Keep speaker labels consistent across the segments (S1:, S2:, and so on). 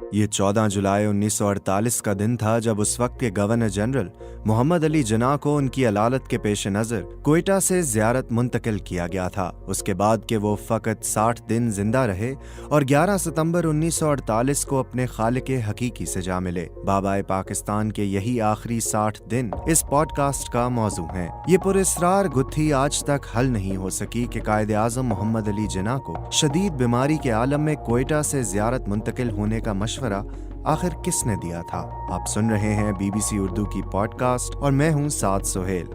S1: ये 14 जुलाई 1948 का दिन था जब उस वक्त के गवर्नर जनरल मोहम्मद अली जिन्ना को उनकी अदालत के पेश नज़र कोयटा से ज़ियारत मुंतकिल किया गया था। उसके बाद के वो फ़कत 60 दिन जिंदा रहे और 11 सितंबर 1948 को अपने खालिक हकीकी से जा मिले। बाबाए पाकिस्तान के यही आखिरी 60 दिन इस पॉडकास्ट का मौजू हैं। ये पुरस्रार गुत्थी आज तक हल नहीं हो सकी कि कायदे आज़म मोहम्मद अली जिन्ना को शदीद बीमारी के आलम में कोयटा से ज़ियारत मुंतकिल होने का मशवरा आखिर किसने दिया था। आप सुन रहे हैं BBC उर्दू की पॉडकास्ट और मैं हूं साद सोहेल।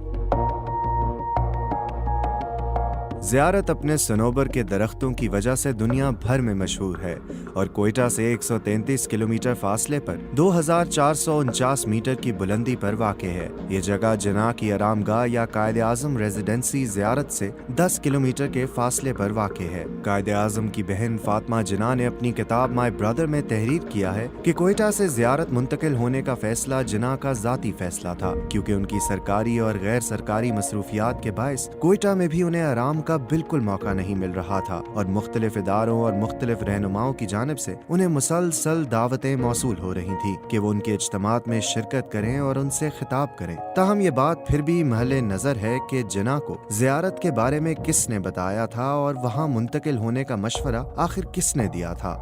S1: ज़ियारत अपने सनोबर के दरख्तों की वजह से दुनिया भर में मशहूर है और कोयटा से 133 किलोमीटर फासले पर 2449 मीटर की बुलंदी पर वाक़ है। ये जगह जिन्ना की आरामगाह या कायदे आज़म रेजिडेंसी ज़ियारत से 10 किलोमीटर के फासले पर वाक़ है। कायदे आज़म की बहन फातिमा जिन्ना ने अपनी किताब माई ब्रदर में तहरीर किया है कि कोयटा से ज़ियारत मुंतकिल होने का फैसला जिन्ना का ज़ाती फैसला था, क्योंकि उनकी सरकारी और गैर सरकारी मसरूफियात के बायस कोयटा में भी उन्हें आराम का बिल्कुल मौका नहीं मिल रहा था और मुख्तलिफ इदारों और मुख्तलिफ रहनुमाओं की जानिब से उन्हें मुसलसल दावतें मौसूल हो रही थी कि वो उनके इज्तिमात में शिरकत करें और उनसे खिताब करें। ताहम ये बात फिर भी महले नजर है कि जिन्ना को ज़ियारत के बारे में किसने बताया था और वहाँ मुंतकिल होने का मशवरा आखिर किसने दिया था।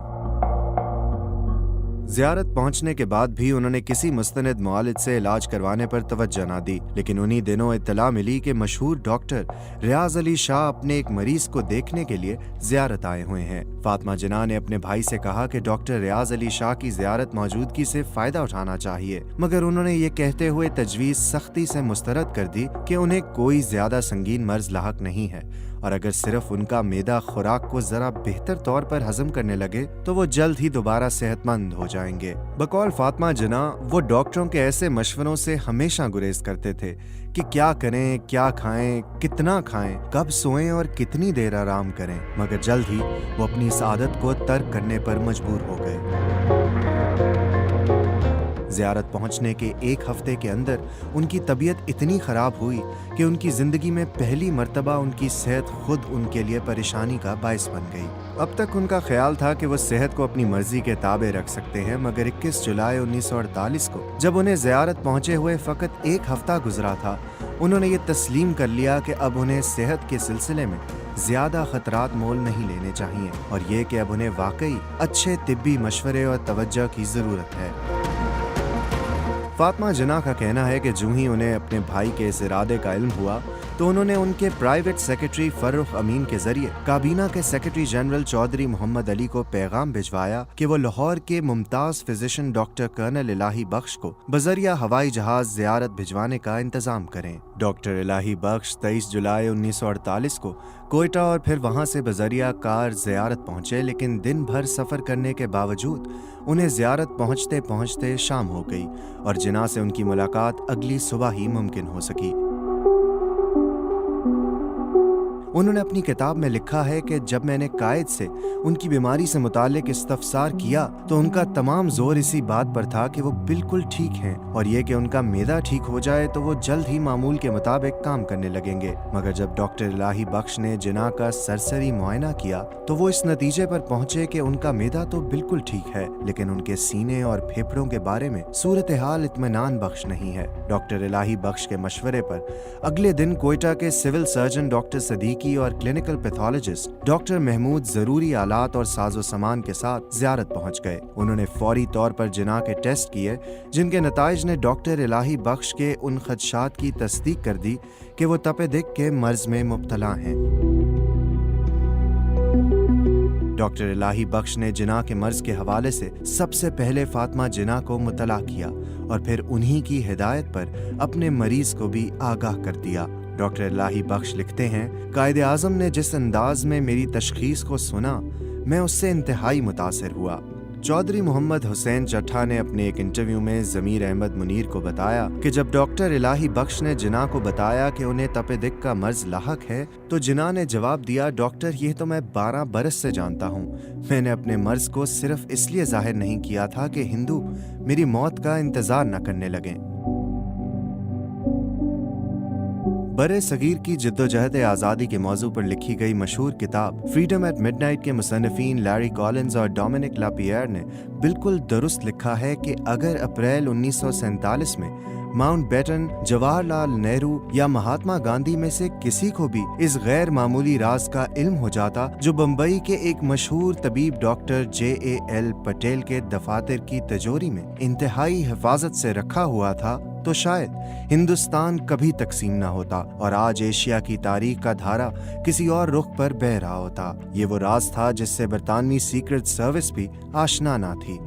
S1: ज़ियारत पहुंचने के बाद भी उन्होंने किसी मुस्तनद मुआलिज से इलाज करवाने पर तवज्जो न दी, लेकिन उन्हीं दिनों इत्तला मिली कि मशहूर डॉक्टर रियाज अली शाह अपने एक मरीज को देखने के लिए ज़ियारत आए हुए हैं। फातिमा जिन्ना ने अपने भाई से कहा कि डॉक्टर रियाज अली शाह की ज़ियारत मौजूदगी से फ़ायदा उठाना चाहिए, मगर उन्होंने ये कहते हुए तजवीज़ सख्ती से मुस्तरद कर दी कि उन्हें कोई ज़्यादा संगीन मर्ज लाहक नहीं है और अगर सिर्फ उनका मैदा खुराक को जरा बेहतर तौर पर हजम करने लगे तो वो जल्द ही दोबारा सेहतमंद हो जाएंगे। बकौल फातिमा जिन्ना वो डॉक्टरों के ऐसे मशवरों से हमेशा गुरेज करते थे कि क्या करें, क्या खाएं, कितना खाएं, कब सोएं और कितनी देर आराम करें, मगर जल्द ही वो अपनी इस आदत को तर्क करने पर मजबूर हो गए। ज़ियारत पहुंचने के एक हफ्ते के अंदर उनकी तबीयत इतनी ख़राब हुई कि उनकी ज़िंदगी में पहली मर्तबा उनकी सेहत खुद उनके लिए परेशानी का बायस बन गई। अब तक उनका ख्याल था कि वो सेहत को अपनी मर्जी के ताबे रख सकते हैं, मगर 21 जुलाई 1948 को जब उन्हें ज़ियारत पहुंचे हुए फ़कत एक हफ्ता गुजरा था, उन्होंने ये तस्लीम कर लिया कि अब उन्हें सेहत के सिलसिले में ज़्यादा ख़तरात मोल नहीं लेने चाहिए और ये कि अब उन्हें वाकई अच्छे तिब्बी मशवरे और तवज्जो की ज़रूरत है। फातिमा जिन्ना का कहना है कि जूं ही उन्हें अपने भाई के इस इरादे का इल्म हुआ तो उन्होंने उनके प्राइवेट सेक्रेटरी फर्रुख अमीन के जरिए काबीना के सेक्रेटरी जनरल चौधरी मोहम्मद अली को पैगाम भिजवाया कि वो लाहौर के मुमताज़ फिजिशियन डॉक्टर कर्नल इलाही बख्श को बजरिया हवाई जहाज ज़ियारत भिजवाने का इंतज़ाम करें। डॉक्टर इलाही बख्श 23 जुलाई 1948 को कोयटा और फिर वहां से बजरिया कार ज़ियारत पहुंचे, लेकिन दिन भर सफ़र करने के बावजूद उन्हें ज़ियारत पहुंचते पहुंचते शाम हो गई और जिन्ना से उनकी मुलाकात अगली सुबह ही मुमकिन हो सकी। उन्होंने अपनी किताब में लिखा है कि जब मैंने कायद से उनकी बीमारी से मुताल्लिक इस्तफसार किया तो उनका तमाम जोर इसी बात पर था कि वो बिल्कुल ठीक हैं और ये कि उनका मैदा ठीक हो जाए तो वो जल्द ही मामूल के मुताबिक काम करने लगेंगे। मगर जब डॉक्टर इलाही बख्श ने जिन्ना का सरसरी मुआयना किया तो वो इस नतीजे पर पहुंचे कि उनका मैदा तो बिल्कुल ठीक है, लेकिन उनके सीने और फेफड़ों के बारे में सूरत हाल इत्मीनान बख्श नहीं है। डॉक्टर इलाही बख्श के मशवरे पर अगले दिन कोयटा के सिविल सर्जन डॉक्टर सदीकी और क्लिनिकल पैथोलॉजिस्ट डॉक्टर महमूद जरूरी आलात और साजो सामान के साथ ज़ियारत पहुंच गए। उन्होंने फौरी तौर पर जिन्ना के टेस्ट किए, जिनके नताइज ने डॉक्टर इलाही बख्श के उन खदशात की तस्दीक कर दी कि वो तपेदिक के मर्ज में मुब्तला हैं। डॉक्टर इलाही बख्श ने जिन्ना के मर्ज के हवाले से सबसे पहले फातिमा जिन्ना को मुतला किया और फिर उन्हीं की हिदायत पर अपने मरीज को भी आगाह कर दिया। डॉक्टर इलाही बख्श लिखते हैं, कायदे आज़म ने जिस अंदाज में मेरी तशखीस को सुना, मैं उससे इंतहाई मुतासिर हुआ। चौधरी मोहम्मद हुसैन चट्ठा ने अपने एक इंटरव्यू में ज़मीर अहमद मुनीर को बताया कि जब डॉक्टर इलाही बख्श ने जिन्ना को बताया कि उन्हें तपेदिक का मर्ज लाहक है तो जिन्ना ने जवाब दिया, डॉक्टर ये तो मैं 12 बरस से जानता हूँ। मैंने अपने मर्ज को सिर्फ इसलिए जाहिर नहीं किया था कि हिंदू मेरी मौत का इंतज़ार न करने लगें। बड़े सगीर की जद्दोजहद आज़ादी के मौजू पर लिखी गई मशहूर किताब फ्रीडम एट मिडनाइट के मुसन्निफीन लैरी कॉलिंस और डोमिनिक लापियर ने बिल्कुल दुरुस्त लिखा है कि अगर अप्रैल 1947 में माउंटबेटन, जवाहरलाल नेहरू या महात्मा गांधी में से किसी को भी इस गैर मामूली राज का इल्म हो जाता जो बम्बई के एक मशहूर तबीब डॉक्टर JAL पटेल के दफातर की तिजोरी में इंतहाई हिफाजत से रखा हुआ था, तो शायद हिंदुस्तान कभी तकसीम न होता और आज एशिया की तारीख का धारा किसी और रुख पर बह रहा होता। ये वो राज था जिससे बरतानवी सीक्रेट सर्विस भी आशना न थी।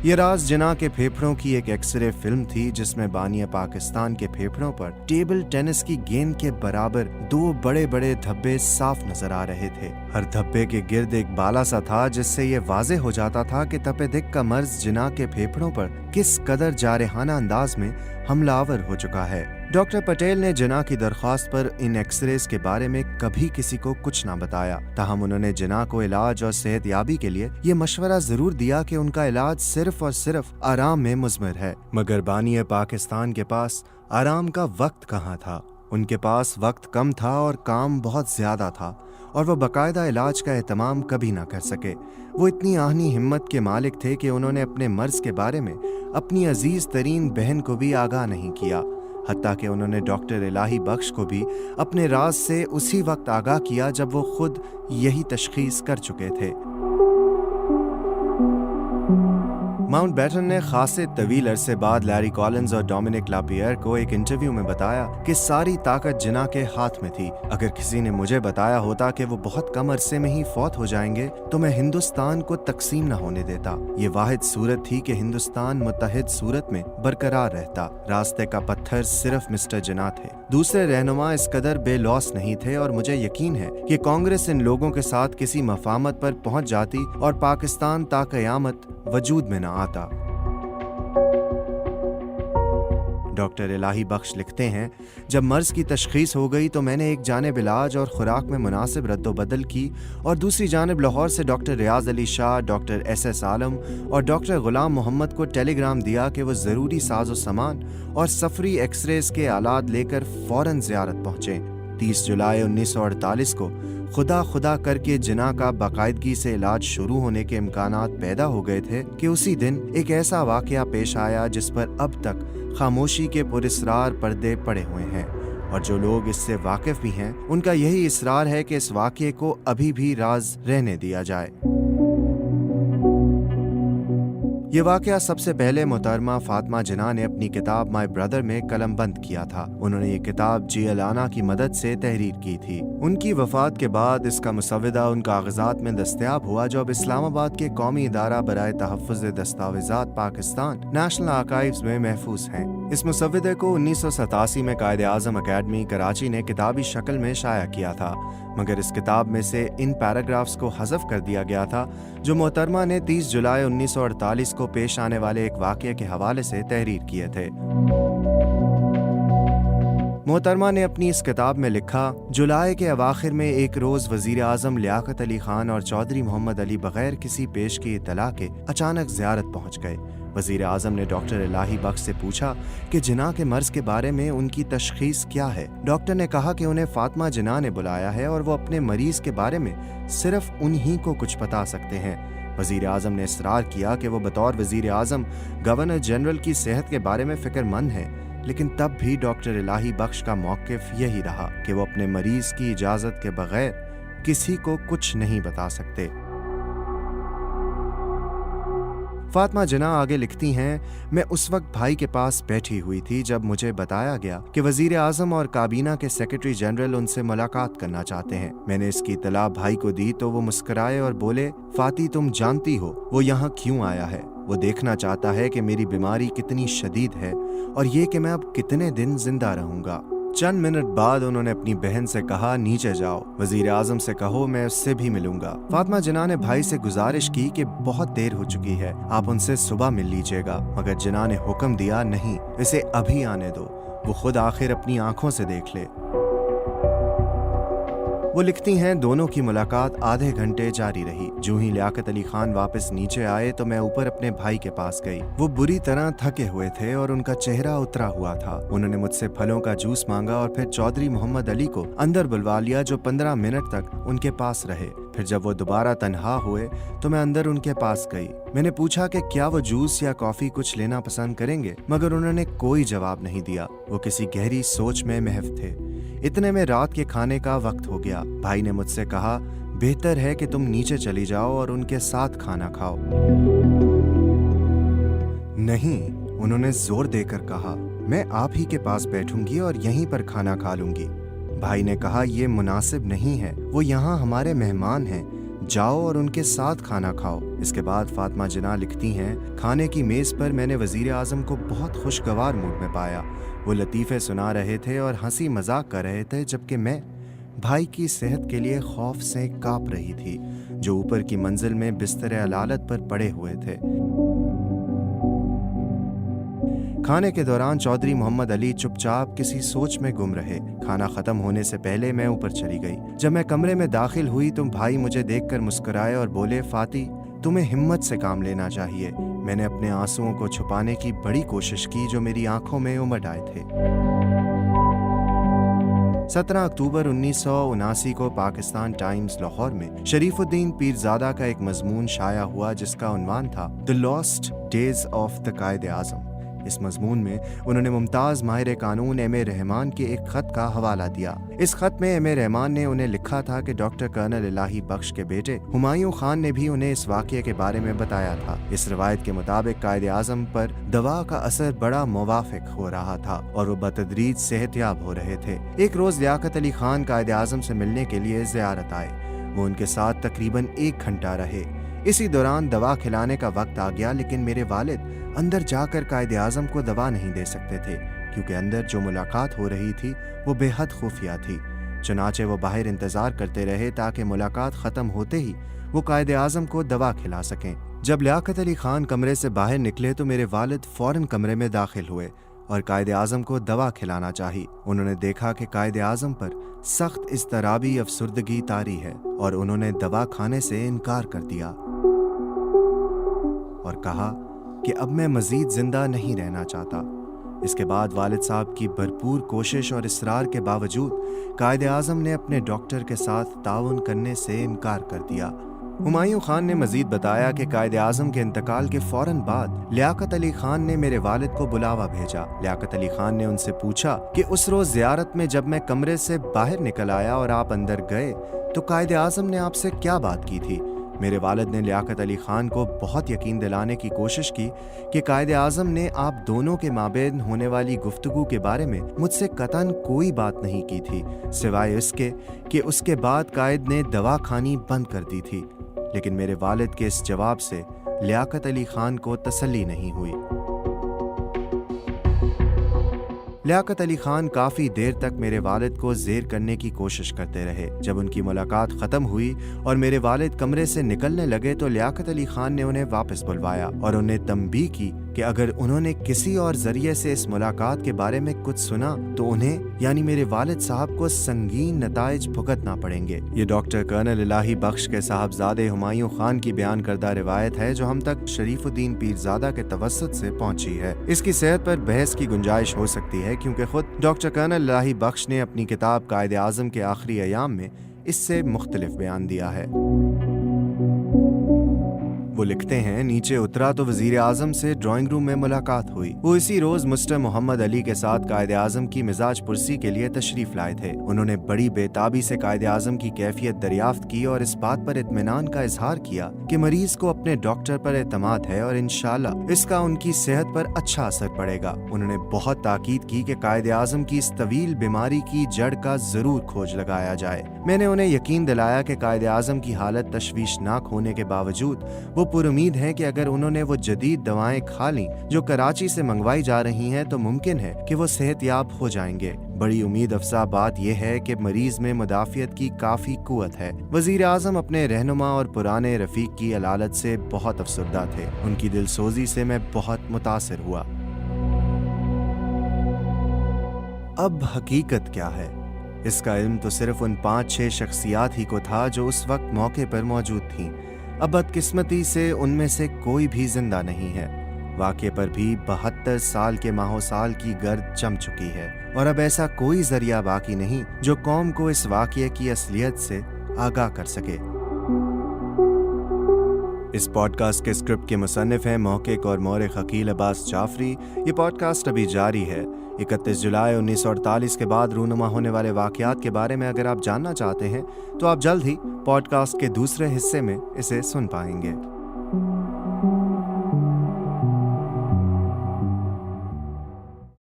S1: ये राज जिना के फेफड़ों की एक एक्सरे फिल्म थी जिसमें बानिया पाकिस्तान के फेफड़ों पर टेबल टेनिस की गेंद के बराबर 2 बड़े बड़े धब्बे साफ नजर आ रहे थे। हर धब्बे के गिर्द एक बाला सा था जिससे ये वाजे हो जाता था कि तपेदिक का मर्ज जिना के फेफड़ों पर किस कदर जारहाना अंदाज में हमलावर हो चुका है। डॉक्टर पटेल ने जिना की दरख्वास्त पर इन एक्सरेज के बारे में कभी किसी को कुछ ना बताया। ताहम उन्होंने जिना को इलाज और सेहतयाबी के लिए ये मशवरा जरूर दिया कि उनका इलाज सिर्फ और सिर्फ आराम में मुज़मर है। मगर बानिया पाकिस्तान के पास आराम का वक्त कहाँ था। उनके पास वक्त कम था और काम बहुत ज्यादा था और वो बाकायदा इलाज का एहतमाम कभी ना कर सके। वो इतनी आहनी हिम्मत के मालिक थे कि उन्होंने अपने मर्ज के बारे में अपनी अजीज तरीन बहन को भी आगाह नहीं किया। हत्ता कि उन्होंने डॉक्टर इलाही बख्श को भी अपने राज से उसी वक्त आगाह किया जब वो खुद यही तशखीस कर चुके थे। माउंटबेटन ने खासे तवील अरसे बाद लैरी कॉलिंस और डोमिनिक लापियर को एक इंटरव्यू में बताया कि सारी ताकत जिना के हाथ में थी। अगर किसी ने मुझे बताया होता कि वो बहुत कम अरसे में ही फौत हो जाएंगे तो मैं हिंदुस्तान को तकसीम न होने देता। ये वाहिद सूरत थी कि हिंदुस्तान मुत्तहिद सूरत में बरकरार रहता। रास्ते का पत्थर सिर्फ मिस्टर जिना थे, दूसरे रहनुमा इस कदर बेलौस नहीं थे और मुझे यकीन है कि कांग्रेस इन लोगों के साथ किसी मफाहमत पर पहुंच जाती और पाकिस्तान ता क़यामत वजूद में न आता। डॉक्टर इलाही बख्श लिखते हैं, जब मर्ज की तशखीस हो गई तो मैंने एक जानिब इलाज और खुराक में मुनासिब रद्दोबदल की और दूसरी जानिब लाहौर से डॉक्टर रियाज अली शाह, डॉक्टर SS आलम और डॉक्टर गुलाम मोहम्मद को टेलीग्राम दिया कि वो ज़रूरी साजो सामान और सफरी एक्सरेज के आलात लेकर फ़ौरन ज़ियारत पहुँचें। 30 जुलाई 1948 को खुदा करके जिना का बाकायदगी से इलाज शुरू होने के इम्कानात पैदा हो गए थे कि उसी दिन एक ऐसा वाक़या पेश आया जिस पर अब तक खामोशी के पुरस्रार पर्दे पड़े हुए हैं और जो लोग इससे वाकिफ भी हैं उनका यही इसरार है कि इस वाक़ये को अभी भी राज रहने दिया जाए। ये वाक़या सबसे पहले मोहतरमा फातिमा जिना ने अपनी किताब माय ब्रदर में कलमबंद किया था। उन्होंने ये किताब जियलाना की मदद से तहरीर की थी। उनकी वफात के बाद इसका मुसव्वदा उन कागजात में दस्तयाब हुआ जो अब इस्लामाबाद के कौमी इदारा बराए तहफ़्फ़ुज़ दस्तावेज़ात पाकिस्तान नेशनल आर्काइव्स में महफूज हैं। इस मुसव्वदे को 1987 में कायद-ए-आज़म अकेडमी कराची ने किताबी शक्ल में शाया किया था, मगर इस किताब में से इन पैराग्राफ्स को हज़फ कर दिया गया था जो मोहतरमा ने 30 जुलाई 1948 को पेश आने वाले एक वाक़ये के हवाले से तहरीर किए थे। मोहतरमा ने अपनी इस किताब में लिखा, जुलाई के अवाखिर में एक रोज़ वज़ीर आज़म लियाकत अली खान और चौधरी मोहम्मद अली बगैर किसी पेश की इत्तला के अचानक ज़ियारत पहुँच गए। वज़ीर आज़म ने डॉक्टर इलाही बख्श से पूछा कि जिना के मर्ज के बारे में उनकी तशख़ीस क्या है। डॉक्टर ने कहा कि उन्हें फातिमा जिना ने बुलाया है और वो अपने मरीज़ के बारे में सिर्फ उन्हीं को कुछ बता सकते हैं। वज़ीर आज़म ने इसरार किया कि वो बतौर वज़ीर आज़म गवर्नर जनरल की सेहत के बारे में फ़िक्रमंद हैं, लेकिन तब भी डॉक्टर इलाही बख्श का मौक़िफ़ यही रहा कि वो अपने मरीज़ की इजाज़त के बगैर किसी को कुछ नहीं बता सकते। फातिमा जिना आगे लिखती हैं, मैं उस वक्त भाई के पास बैठी हुई थी जब मुझे बताया गया कि वज़ीर आज़म और काबीना के सेक्रेटरी जनरल उनसे मुलाकात करना चाहते हैं। मैंने इसकी इत्तला भाई को दी तो वो मुस्कुराए और बोले, फाती तुम जानती हो वो यहाँ क्यों आया है? वो देखना चाहता है कि मेरी बीमारी कितनी शदीद है और ये कि मैं अब कितने दिन जिंदा रहूंगा। चंद मिनट बाद उन्होंने अपनी बहन से कहा, नीचे जाओ, वज़ीर आज़म से कहो मैं उससे भी मिलूंगा। फातिमा जिना ने भाई से गुजारिश की कि बहुत देर हो चुकी है, आप उनसे सुबह मिल लीजिएगा, मगर जिना ने हुक्म दिया, नहीं, इसे अभी आने दो, वो खुद आखिर अपनी आंखों से देख ले। वो लिखती हैं, दोनों की मुलाकात आधे घंटे जारी रही। जो ही लियाकत अली खान वापस नीचे आए तो मैं ऊपर अपने भाई के पास गई। वो बुरी तरह थके हुए थे और उनका चेहरा उतरा हुआ था। उन्होंने मुझसे फलों का जूस मांगा और फिर चौधरी मोहम्मद अली को अंदर बुलवा लिया, जो 15 मिनट तक उनके पास रहे। फिर जब वो दोबारा तन्हा हुए तो मैं अंदर उनके पास गई। मैंने पूछा कि क्या वो जूस या कॉफी कुछ लेना पसंद करेंगे, मगर उन्होंने कोई जवाब नहीं दिया। वो किसी गहरी सोच में महव थे। इतने में रात के खाने का वक्त हो गया। भाई ने मुझसे कहा, बेहतर है कि तुम नीचे चली जाओ और उनके साथ खाना खाओ। नहीं, उन्होंने जोर देकर कहा, मैं आप ही के पास बैठूंगी और यहीं पर खाना खा लूंगी। भाई ने कहा, ये मुनासिब नहीं है, वो यहाँ हमारे मेहमान हैं, जाओ और उनके साथ खाना खाओ। इसके बाद फातिमा जिना लिखती हैं, खाने की मेज पर मैंने वजीर आजम को बहुत खुशगवार मूड में पाया। वो लतीफ़े सुना रहे थे और हंसी मजाक कर रहे थे, जबकि मैं भाई की सेहत के लिए खौफ से कांप रही थी, जो ऊपर की मंजिल में बिस्तर अलालत पर पड़े हुए थे। खाने के दौरान चौधरी मोहम्मद अली चुपचाप किसी सोच में गुम रहे। खाना खत्म होने से पहले मैं ऊपर चली गई। जब मैं कमरे में दाखिल हुई तो भाई मुझे देखकर मुस्कुराए और बोले, फाती, तुम्हें हिम्मत से काम लेना चाहिए। मैंने अपने आंसुओं को छुपाने की बड़ी कोशिश की, जो मेरी आंखों में उमड़ आए थे। 17 अक्टूबर 1979 को पाकिस्तान टाइम्स लाहौर में शरीफुद्दीन पीरजादा का एक मजमून शाया हुआ, जिसका उन्वान था the lost days of the कायदे आजम। इस मजमून में उन्होंने मुमताज माहिर कानून एम ए रहमान के एक खत का हवाला दिया। इस खत में एम ए रहमान ने उन्हें लिखा था कि डॉक्टर कर्नल इलाही बख्श के बेटे हुमायूं खान ने भी उन्हें इस वाक़ये के बारे में बताया था। इस रवायत के मुताबिक कायदे आजम पर दवा का असर बड़ा मुवाफिक हो रहा था और वो बतदरीज सेहतयाब हो रहे थे। एक रोज लियाकत अली खान कायदे आजम से मिलने के लिए ज़ियारत आए। वो उनके साथ तकरीबन 1 घंटा रहे। इसी दौरान दवा खिलाने का वक्त आ गया, लेकिन मेरे वालिद अंदर जाकर कायदे आजम को दवा नहीं दे सकते थे, क्योंकि अंदर जो मुलाकात हो रही थी वो बेहद खुफिया थी। चुनाचे वो बाहर इंतजार करते रहे ताकि मुलाकात ख़त्म होते ही वो कायदे आजम को दवा खिला सकें। जब लियाकत अली खान कमरे से बाहर निकले तो मेरे वालिद फौरन कमरे में दाखिल हुए और कायदे आजम को दवा खिलाना चाही। उन्होंने देखा कि कायदे आजम पर सख्त इज़्तिराबी अफसुर्दगी तारी है और उन्होंने दवा खाने से इनकार कर दिया और कहा कि अब मैं मजीद जिंदा नहीं रहना चाहता। इसके बाद वालिद साहब की भरपूर कोशिश और इसरार के बावजूद कायदे आजम ने अपने डॉक्टर के साथ ताउन करने से इनकार कर दिया। हुमायूं खान ने मजीद बताया कि कायदे आजम के इंतकाल के फौरन बाद लियाकत अली खान ने मेरे वालिद को बुलावा भेजा। लियाकत अली खान ने उनसे पूछा कि उस रोज ज़ियारत में जब मैं कमरे से बाहर निकल आया और आप अंदर गए तो कायदे आजम ने आपसे क्या बात की थी। मेरे वालिद ने लियाकत अली खान को बहुत यकीन दिलाने की कोशिश की कि कायदे आजम ने आप दोनों के माबेन होने वाली गुफ्तगू के बारे में मुझसे कतन कोई बात नहीं की थी, सिवाय इसके कि उसके बाद कायद ने दवा खानी बंद कर दी थी। लेकिन मेरे वालिद के इस जवाब से लियाकत अली खान को तसल्ली नहीं हुई। लियाकत अली खान काफ़ी देर तक मेरे वालिद को ज़ेर करने की कोशिश करते रहे। जब उनकी मुलाकात ख़त्म हुई और मेरे वालिद कमरे से निकलने लगे तो लियाकत अली खान ने उन्हें वापस बुलवाया और उन्हें तंबीह की कि अगर उन्होंने किसी और ज़रिए से इस मुलाकात के बारे में कुछ सुना तो उन्हें यानी मेरे वालिद साहब को संगीन नताइज भुगतना पड़ेंगे। ये डॉक्टर कर्नल इलाही बख्श के साहबजादे हुमायूं खान की बयान करदा रिवायत है, जो हम तक शरीफुद्दीन पीरजादा के तवस्सुत से पहुंची है। इसकी सेहत पर बहस की गुंजाइश हो सकती है, क्योंकि खुद डॉक्टर कर्नल इलाही बख्श ने अपनी किताब कायदे आजम के आखिरी अयाम में इससे मुख्तलिफ बयान दिया है। वो लिखते हैं, नीचे उतरा तो वजीर आजम से ड्राइंग रूम में मुलाकात हुई। वो इसी रोज मिस्टर मोहम्मद अली के साथ कायदे आजम की मिजाज पुरसी के लिए तशरीफ लाए थे। उन्होंने बड़ी बेताबी से कायदे आजम की कैफियत दरियाफ्त की और इस बात पर इत्मीनान का इजहार किया कि मरीज को अपने डॉक्टर पर एतमाद है और इंशाअल्लाह इसका उनकी सेहत पर अच्छा असर पड़ेगा। उन्होंने बहुत ताकीद की कि कायदे आजम की इस तवील बीमारी की जड़ का जरूर खोज लगाया जाए। मैंने उन्हें यकीन दिलाया कि कायदे आजम की हालत तशवीशनाक होने के बावजूद वो पुरुमीद हैं कि अगर उन्होंने वो जदीद दवाएं खा लीं जो कराची से मंगवाई जा रही हैं तो मुमकिन है कि वो सेहतयाब हो जाएंगे। बड़ी उम्मीद अफजा बात यह है कि मरीज में मुदाफियत की काफी कुव्वत है। वजीर आजम अपने रहनुमा और पुराने रफीक की अलालत से बहुत अफसरदा थे। उनकी दिलसोजी से मैं बहुत मुतासिर हुआ। अब हकीकत क्या है? اس کا علم تو صرف ان 5-6 شخصیات ہی کو تھا جو اس وقت موقع پر موجود تھیں۔ اب بدقسمتی سے ان میں سے کوئی بھی زندہ نہیں ہے۔ واقعے پر بھی 72 سال کے ماہ و سال کی گرد جم چکی ہے، اور اب ایسا کوئی ذریعہ باقی نہیں جو قوم کو اس واقعے کی اصلیت سے آگاہ کر سکے۔ اس پوڈ کاسٹ کے اسکرپٹ کے مصنف ہیں محقق اور مورخ عقیل عباس جعفری۔ یہ پوڈ کاسٹ ابھی جاری ہے۔ 31 جولائی 1948 کے بعد رونما ہونے والے واقعات کے بارے میں اگر آپ جاننا چاہتے ہیں تو آپ جلد ہی پوڈ کاسٹ کے دوسرے حصے میں اسے سن پائیں گے۔